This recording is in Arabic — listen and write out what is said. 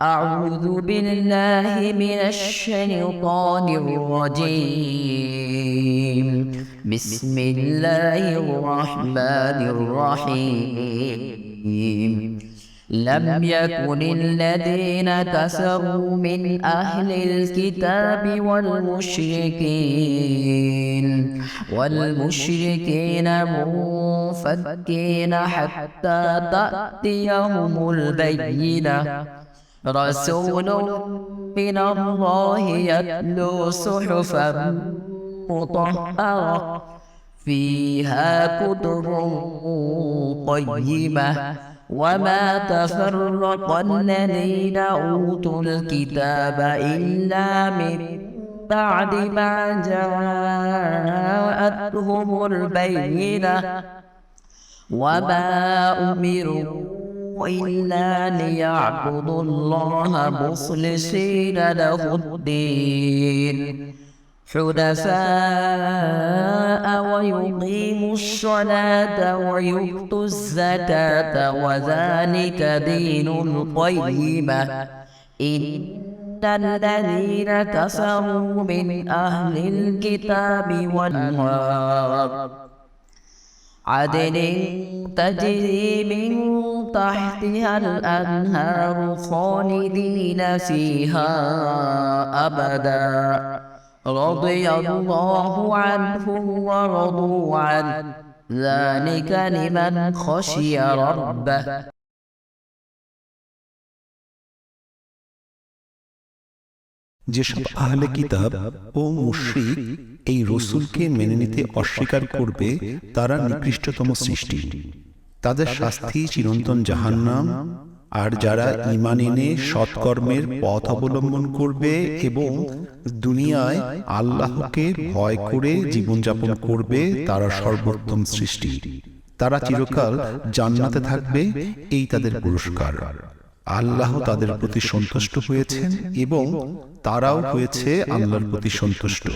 أعوذ بالله من الشيطان الرجيم. بسم الله الرحمن الرحيم. لم يكن الذين كفروا من أهل الكتاب والمشركين منفكين حتى تأتيهم البينة. رسول من الله يتلو صحفا مطهرة فيها كتب قيمة وما تفرق الذين أوتوا الكتاب إلا من بعد ما جاءتهم البينة وما أمروا إلا ليعبدوا الله مخلصين له الدين حنفاء ويقيموا الصلاة ويؤتوا الزكاة وذلك دين القيمة. إن الذين كفروا من أهل الكتاب والنار عدن تجري من تحتها الأنهار خالدين فيها أبدا رضي الله عنهم ورضوا عنه ذلك لمن خشي ربه. যেসব আহলে কিতাব ও মুশরিক এই রসুলকে মেনে নিতে অস্বীকার করবে তারা নিকৃষ্টতম সৃষ্টি, তাদের শাস্তি চিরন্তন জাহান্নাম। আর যারা ঈমান এনে সৎকর্মের পথ অবলম্বন করবে এবং দুনিয়ায় আল্লাহকে ভয় করে জীবনযাপন করবে তারা সর্বোত্তম সৃষ্টি, তারা চিরকাল জান্নাতে থাকবে, এই তাদের পুরস্কার। আল্লাহ তাদের প্রতি সন্তুষ্ট হয়েছেন এবং তারাও হয়েছে আল্লাহর প্রতি সন্তুষ্ট।